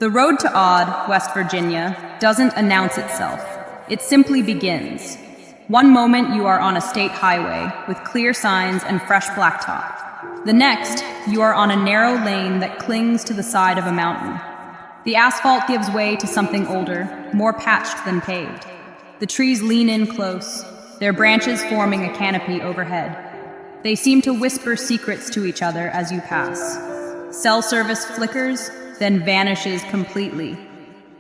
The road to Odd, West Virginia, doesn't announce itself. It simply begins. One moment you are on a state highway with clear signs and fresh blacktop. The next, you are on a narrow lane that clings to the side of a mountain. The asphalt gives way to something older, more patched than paved. The trees lean in close, their branches forming a canopy overhead. They seem to whisper secrets to each other as you pass. Cell service flickers, then vanishes completely.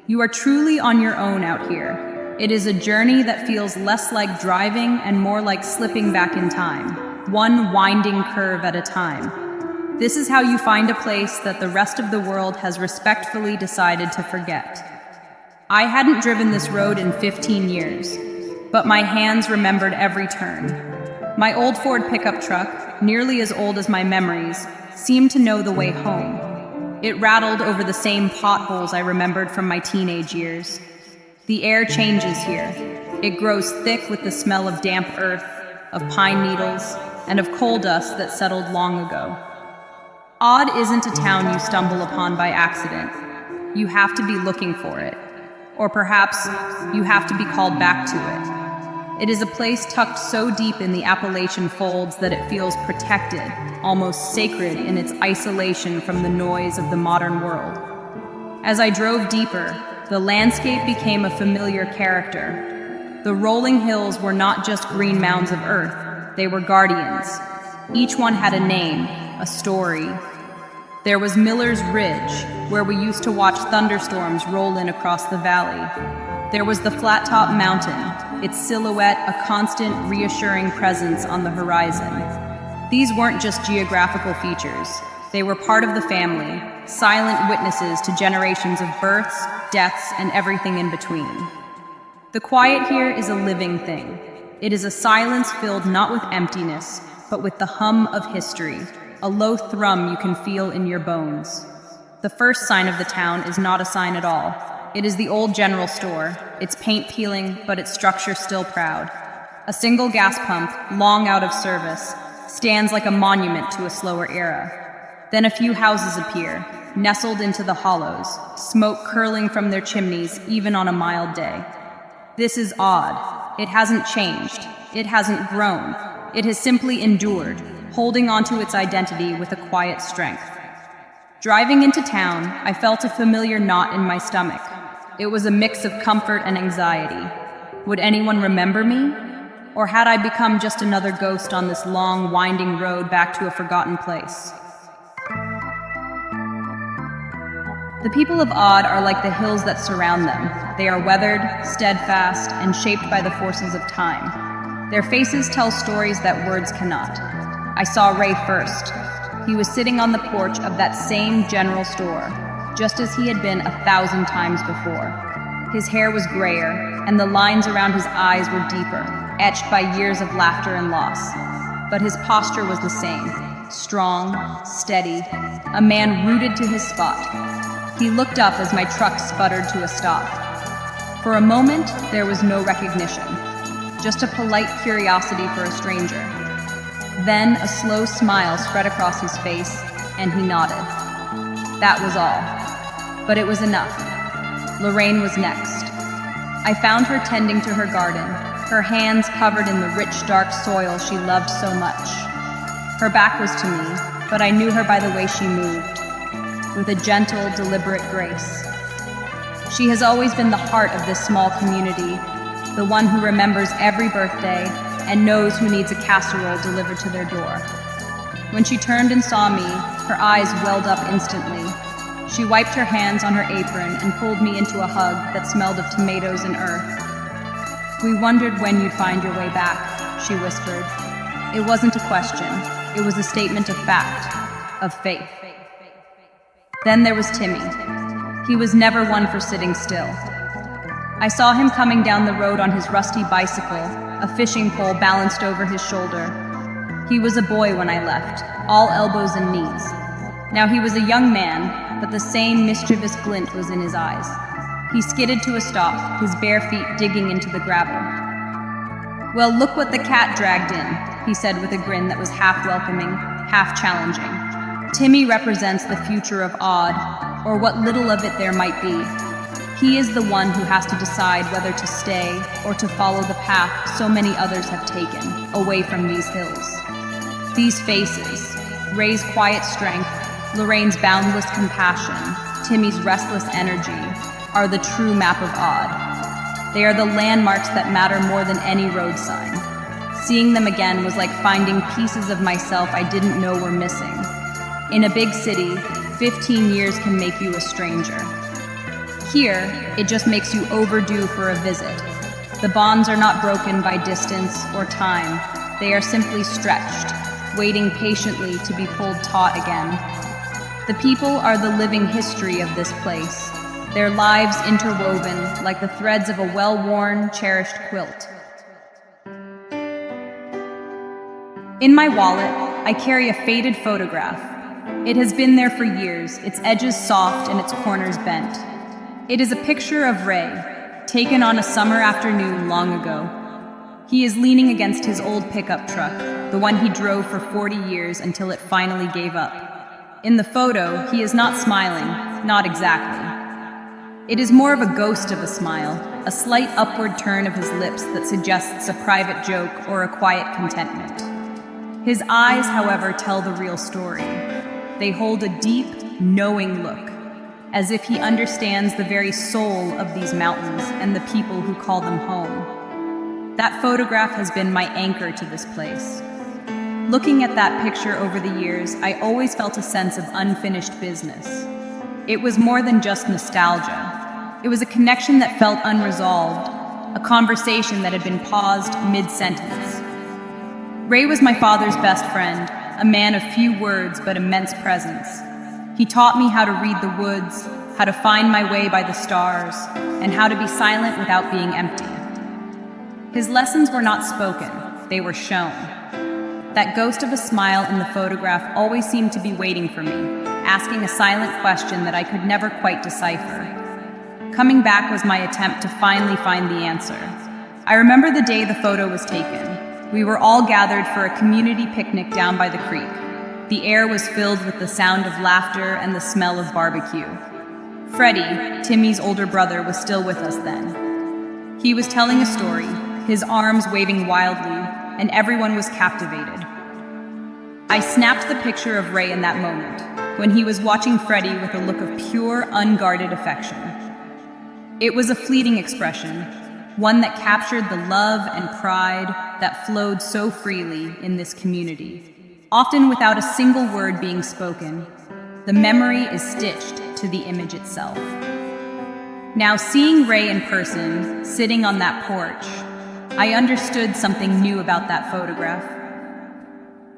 You are truly on your own out here. It is a journey that feels less like driving and more like slipping back in time, one winding curve at a time. This is how you find a place that the rest of the world has respectfully decided to forget. I hadn't driven this road in 15 years, but my hands remembered every turn. My old Ford pickup truck, nearly as old as my memories, seemed to know the way home. It rattled over the same potholes I remembered from my teenage years. The air changes here. It grows thick with the smell of damp earth, of pine needles, and of coal dust that settled long ago. Odd isn't a town you stumble upon by accident. You have to be looking for it. Or perhaps you have to be called back to it. It is a place tucked so deep in the Appalachian folds that it feels protected, almost sacred in its isolation from the noise of the modern world. As I drove deeper, the landscape became a familiar character. The rolling hills were not just green mounds of earth, they were guardians. Each one had a name, a story. There was Miller's Ridge, where we used to watch thunderstorms roll in across the valley. There was the flat-top mountain, its silhouette a constant, reassuring presence on the horizon. These weren't just geographical features. They were part of the family, silent witnesses to generations of births, deaths, and everything in between. The quiet here is a living thing. It is a silence filled not with emptiness, but with the hum of history, a low thrum you can feel in your bones. The first sign of the town is not a sign at all. It is the old general store, its paint peeling, but its structure still proud. A single gas pump, long out of service, stands like a monument to a slower era. Then a few houses appear, nestled into the hollows, smoke curling from their chimneys even on a mild day. This is odd. It hasn't changed. It hasn't grown. It has simply endured, holding onto its identity with a quiet strength. Driving into town, I felt a familiar knot in my stomach. It was a mix of comfort and anxiety. Would anyone remember me? Or had I become just another ghost on this long, winding road back to a forgotten place? The people of Odd are like the hills that surround them. They are weathered, steadfast, and shaped by the forces of time. Their faces tell stories that words cannot. I saw Ray first. He was sitting on the porch of that same general store, just as he had been 1,000 times before. His hair was grayer, and the lines around his eyes were deeper, etched by years of laughter and loss. But his posture was the same, strong, steady, a man rooted to his spot. He looked up as my truck sputtered to a stop. For a moment, there was no recognition, just a polite curiosity for a stranger. Then a slow smile spread across his face, and he nodded. That was all. But it was enough. Lorraine was next. I found her tending to her garden, her hands covered in the rich, dark soil she loved so much. Her back was to me, but I knew her by the way she moved, with a gentle, deliberate grace. She has always been the heart of this small community, the one who remembers every birthday and knows who needs a casserole delivered to their door. When she turned and saw me, her eyes welled up instantly. She wiped her hands on her apron and pulled me into a hug that smelled of tomatoes and earth. "We wondered when you'd find your way back," she whispered. It wasn't a question. It was a statement of fact, of faith. Then there was Timmy. He was never one for sitting still. I saw him coming down the road on his rusty bicycle, a fishing pole balanced over his shoulder. He was a boy when I left, all elbows and knees. Now he was a young man, but the same mischievous glint was in his eyes. He skidded to a stop, his bare feet digging into the gravel. "Well, look what the cat dragged in," he said with a grin that was half welcoming, half challenging. Timmy represents the future of Odd, or what little of it there might be. He is the one who has to decide whether to stay or to follow the path so many others have taken, away from these hills. These faces, Ray's quiet strength, Lorraine's boundless compassion, Timmy's restless energy, are the true map of Odd. They are the landmarks that matter more than any road sign. Seeing them again was like finding pieces of myself I didn't know were missing. In a big city, 15 years can make you a stranger. Here, it just makes you overdue for a visit. The bonds are not broken by distance or time. They are simply stretched, waiting patiently to be pulled taut again. The people are the living history of this place, their lives interwoven like the threads of a well-worn, cherished quilt. In my wallet, I carry a faded photograph. It has been there for years, its edges soft and its corners bent. It is a picture of Ray, taken on a summer afternoon long ago. He is leaning against his old pickup truck, the one he drove for 40 years until it finally gave up. In the photo, he is not smiling, not exactly. It is more of a ghost of a smile, a slight upward turn of his lips that suggests a private joke or a quiet contentment. His eyes, however, tell the real story. They hold a deep, knowing look, as if he understands the very soul of these mountains and the people who call them home. That photograph has been my anchor to this place. Looking at that picture over the years, I always felt a sense of unfinished business. It was more than just nostalgia. It was a connection that felt unresolved, a conversation that had been paused mid-sentence. Ray was my father's best friend, a man of few words but immense presence. He taught me how to read the woods, how to find my way by the stars, and how to be silent without being empty. His lessons were not spoken, they were shown. That ghost of a smile in the photograph always seemed to be waiting for me, asking a silent question that I could never quite decipher. Coming back was my attempt to finally find the answer. I remember the day the photo was taken. We were all gathered for a community picnic down by the creek. The air was filled with the sound of laughter and the smell of barbecue. Freddie, Timmy's older brother, was still with us then. He was telling a story, his arms waving wildly, and everyone was captivated. I snapped the picture of Ray in that moment, when he was watching Freddie with a look of pure, unguarded affection. It was a fleeting expression, one that captured the love and pride that flowed so freely in this community. Often without a single word being spoken, the memory is stitched to the image itself. Now, seeing Ray in person, sitting on that porch, I understood something new about that photograph.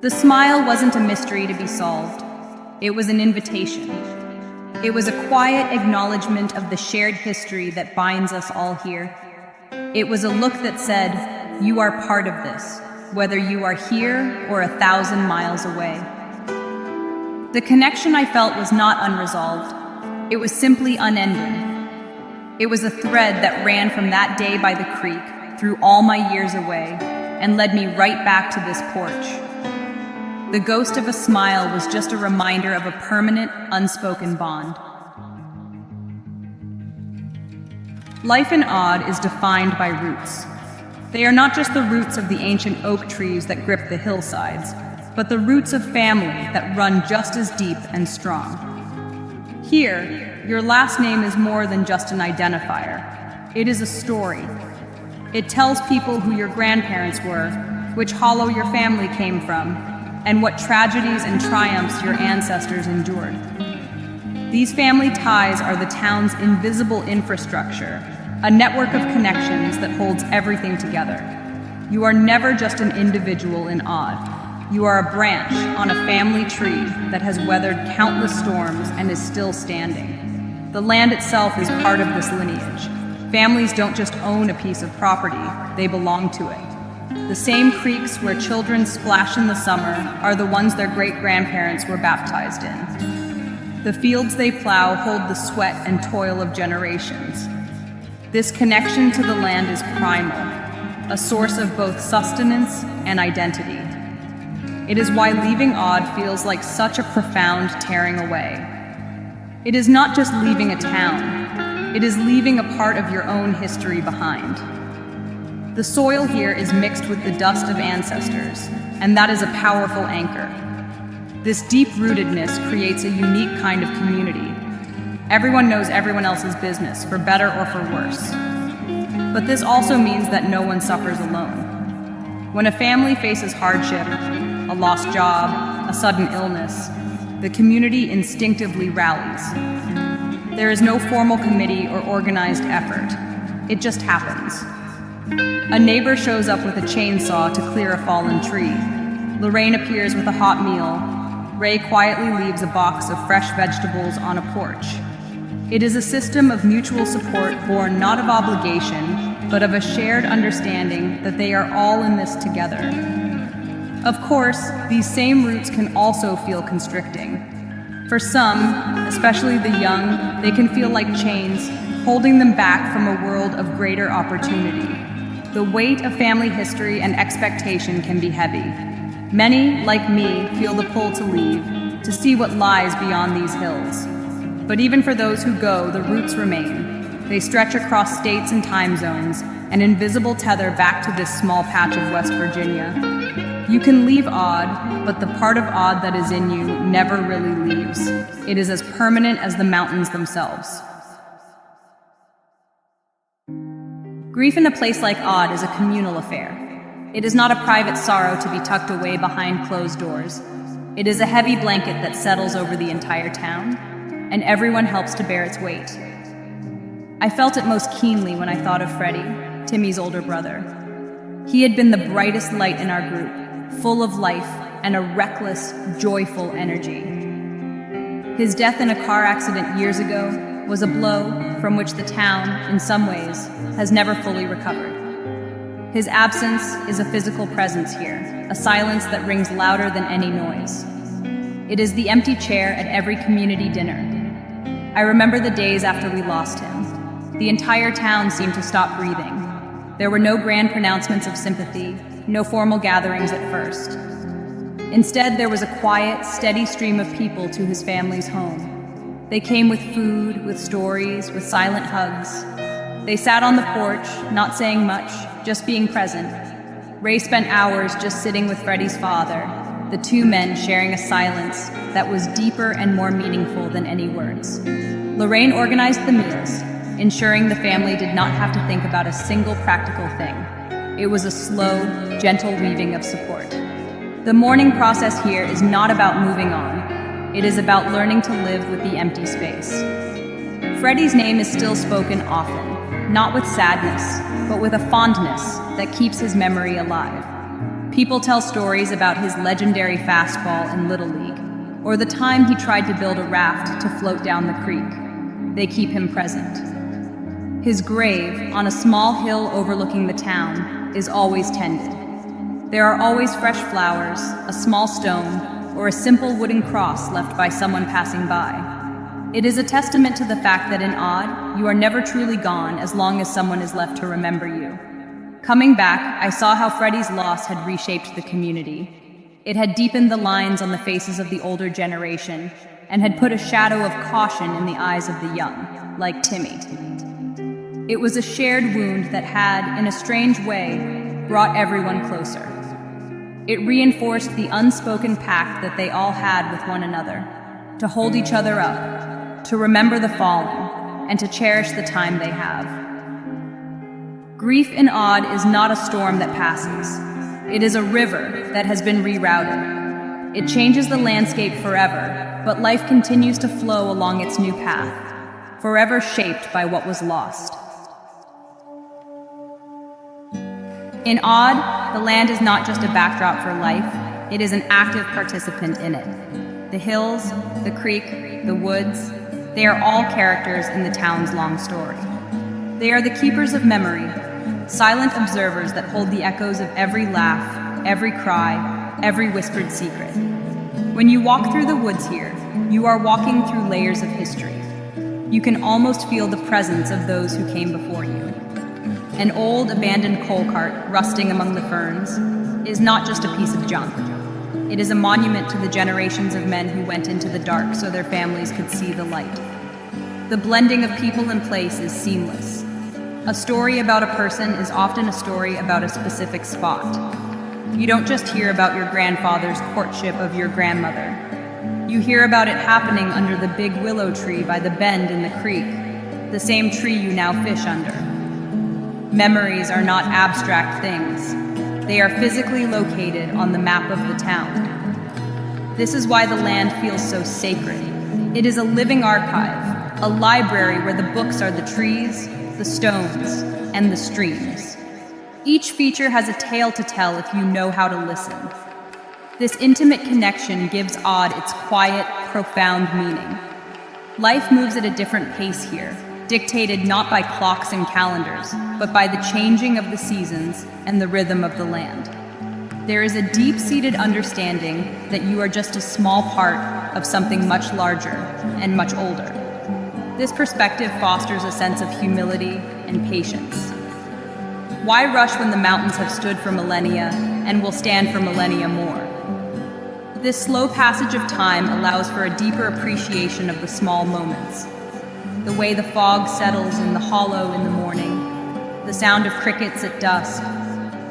The smile wasn't a mystery to be solved. It was an invitation. It was a quiet acknowledgement of the shared history that binds us all here. It was a look that said, "You are part of this, whether you are here or 1,000 miles away." The connection I felt was not unresolved. It was simply unending. It was a thread that ran from that day by the creek through all my years away and led me right back to this porch. The ghost of a smile was just a reminder of a permanent, unspoken bond. Life in Odd is defined by roots. They are not just the roots of the ancient oak trees that grip the hillsides, but the roots of family that run just as deep and strong. Here, your last name is more than just an identifier. It is a story. It tells people who your grandparents were, which hollow your family came from, and what tragedies and triumphs your ancestors endured. These family ties are the town's invisible infrastructure, a network of connections that holds everything together. You are never just an individual in Odd. You are a branch on a family tree that has weathered countless storms and is still standing. The land itself is part of this lineage. Families don't just own a piece of property, they belong to it. The same creeks where children splash in the summer are the ones their great-grandparents were baptized in. The fields they plow hold the sweat and toil of generations. This connection to the land is primal, a source of both sustenance and identity. It is why leaving Odd feels like such a profound tearing away. It is not just leaving a town, it is leaving a part of your own history behind. The soil here is mixed with the dust of ancestors, and that is a powerful anchor. This deep-rootedness creates a unique kind of community. Everyone knows everyone else's business, for better or for worse. But this also means that no one suffers alone. When a family faces hardship, a lost job, a sudden illness, the community instinctively rallies. There is no formal committee or organized effort. It just happens. A neighbor shows up with a chainsaw to clear a fallen tree. Lorraine appears with a hot meal. Ray quietly leaves a box of fresh vegetables on a porch. It is a system of mutual support born not of obligation, but of a shared understanding that they are all in this together. Of course, these same roots can also feel constricting. For some, especially the young, they can feel like chains, holding them back from a world of greater opportunity. The weight of family history and expectation can be heavy. Many, like me, feel the pull to leave, to see what lies beyond these hills. But even for those who go, the roots remain. They stretch across states and time zones, an invisible tether back to this small patch of West Virginia. You can leave Odd, but the part of Odd that is in you never really leaves. It is as permanent as the mountains themselves. Grief in a place like Odd is a communal affair. It is not a private sorrow to be tucked away behind closed doors. It is a heavy blanket that settles over the entire town, and everyone helps to bear its weight. I felt it most keenly when I thought of Freddie, Timmy's older brother. He had been the brightest light in our group, full of life and a reckless, joyful energy. His death in a car accident years ago was a blow from which the town, in some ways, has never fully recovered. His absence is a physical presence here, a silence that rings louder than any noise. It is the empty chair at every community dinner. I remember the days after we lost him. The entire town seemed to stop breathing. There were no grand pronouncements of sympathy, no formal gatherings at first. Instead, there was a quiet, steady stream of people to his family's home. They came with food, with stories, with silent hugs. They sat on the porch, not saying much, just being present. Ray spent hours just sitting with Freddie's father, the two men sharing a silence that was deeper and more meaningful than any words. Lorraine organized the meals, ensuring the family did not have to think about a single practical thing. It was a slow, gentle weaving of support. The mourning process here is not about moving on. It is about learning to live with the empty space. Freddie's name is still spoken often, not with sadness, but with a fondness that keeps his memory alive. People tell stories about his legendary fastball in Little League, or the time he tried to build a raft to float down the creek. They keep him present. His grave, on a small hill overlooking the town, is always tended. There are always fresh flowers, a small stone, or a simple wooden cross left by someone passing by. It is a testament to the fact that in Odd, you are never truly gone as long as someone is left to remember you. Coming back, I saw how Freddie's loss had reshaped the community. It had deepened the lines on the faces of the older generation and had put a shadow of caution in the eyes of the young, like Timmy. It was a shared wound that had, in a strange way, brought everyone closer. It reinforced the unspoken pact that they all had with one another, to hold each other up, to remember the fallen, and to cherish the time they have. Grief in Odd is not a storm that passes. It is a river that has been rerouted. It changes the landscape forever, but life continues to flow along its new path, forever shaped by what was lost. In Odd, the land is not just a backdrop for life, it is an active participant in it. The hills, the creek, the woods, they are all characters in the town's long story. They are the keepers of memory, silent observers that hold the echoes of every laugh, every cry, every whispered secret. When you walk through the woods here, you are walking through layers of history. You can almost feel the presence of those who came before you. An old abandoned coal cart rusting among the ferns is not just a piece of junk. It is a monument to the generations of men who went into the dark so their families could see the light. The blending of people and place is seamless. A story about a person is often a story about a specific spot. You don't just hear about your grandfather's courtship of your grandmother. You hear about it happening under the big willow tree by the bend in the creek, the same tree you now fish under. Memories are not abstract things. They are physically located on the map of the town. This is why the land feels so sacred. It is a living archive, a library where the books are the trees, the stones, and the streams. Each feature has a tale to tell if you know how to listen. This intimate connection gives Odd its quiet, profound meaning. Life moves at a different pace here, dictated not by clocks and calendars, but by the changing of the seasons and the rhythm of the land. There is a deep-seated understanding that you are just a small part of something much larger and much older. This perspective fosters a sense of humility and patience. Why rush when the mountains have stood for millennia and will stand for millennia more? This slow passage of time allows for a deeper appreciation of the small moments. The way the fog settles in the hollow in the morning, the sound of crickets at dusk,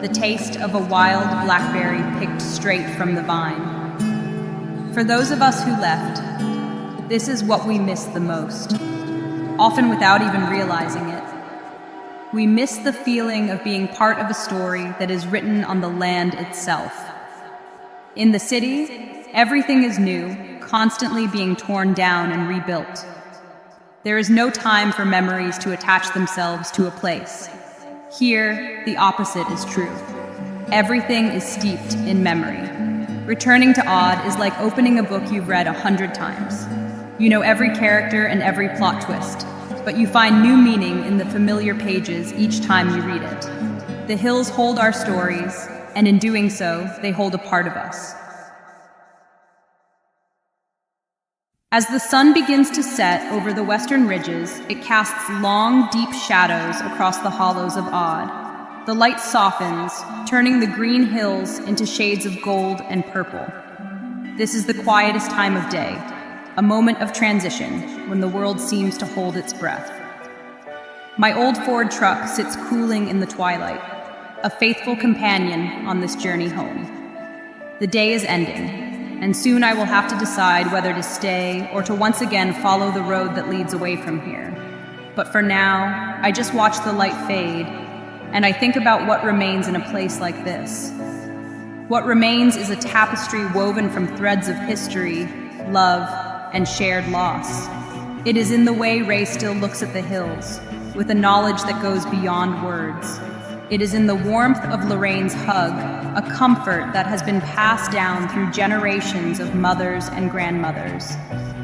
the taste of a wild blackberry picked straight from the vine. For those of us who left, this is what we miss the most, often without even realizing it. We miss the feeling of being part of a story that is written on the land itself. In the city, everything is new, constantly being torn down and rebuilt. There is no time for memories to attach themselves to a place. Here, the opposite is true. Everything is steeped in memory. Returning to Odd is like opening a book you've read 100 times. You know every character and every plot twist, but you find new meaning in the familiar pages each time you read it. The hills hold our stories, and in doing so, they hold a part of us. As the sun begins to set over the western ridges, it casts long, deep shadows across the hollows of Odd. The light softens, turning the green hills into shades of gold and purple. This is the quietest time of day, a moment of transition when the world seems to hold its breath. My old Ford truck sits cooling in the twilight, a faithful companion on this journey home. The day is ending, and soon I will have to decide whether to stay or to once again follow the road that leads away from here. But for now, I just watch the light fade, and I think about what remains in a place like this. What remains is a tapestry woven from threads of history, love, and shared loss. It is in the way Ray still looks at the hills, with a knowledge that goes beyond words. It is in the warmth of Lorraine's hug, a comfort that has been passed down through generations of mothers and grandmothers.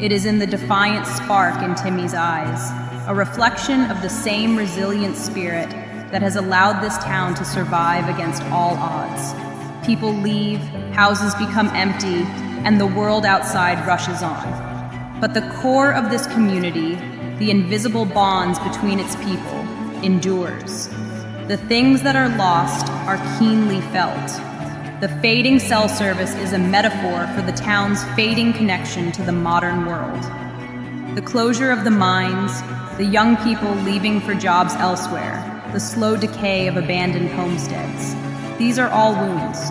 It is in the defiant spark in Timmy's eyes, a reflection of the same resilient spirit that has allowed this town to survive against all odds. People leave, houses become empty, and the world outside rushes on. But the core of this community, the invisible bonds between its people, endures. The things that are lost are keenly felt. The fading cell service is a metaphor for the town's fading connection to the modern world. The closure of the mines, the young people leaving for jobs elsewhere, the slow decay of abandoned homesteads. These are all wounds.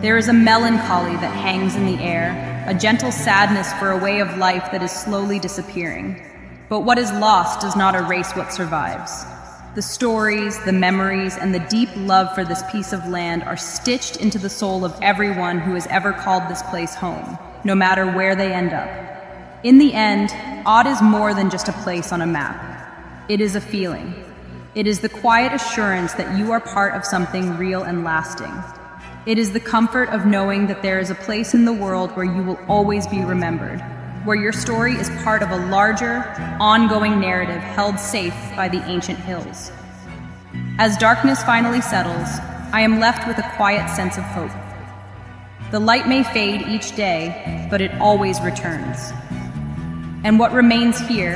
There is a melancholy that hangs in the air, a gentle sadness for a way of life that is slowly disappearing. But what is lost does not erase what survives. The stories, the memories, and the deep love for this piece of land are stitched into the soul of everyone who has ever called this place home, no matter where they end up. In the end, Odd is more than just a place on a map. It is a feeling. It is the quiet assurance that you are part of something real and lasting. It is the comfort of knowing that there is a place in the world where you will always be remembered, where your story is part of a larger, ongoing narrative held safe by the ancient hills. As darkness finally settles, I am left with a quiet sense of hope. The light may fade each day, but it always returns. And what remains here,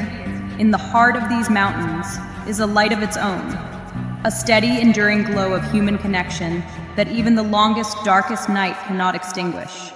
in the heart of these mountains, is a light of its own, a steady, enduring glow of human connection that even the longest, darkest night cannot extinguish.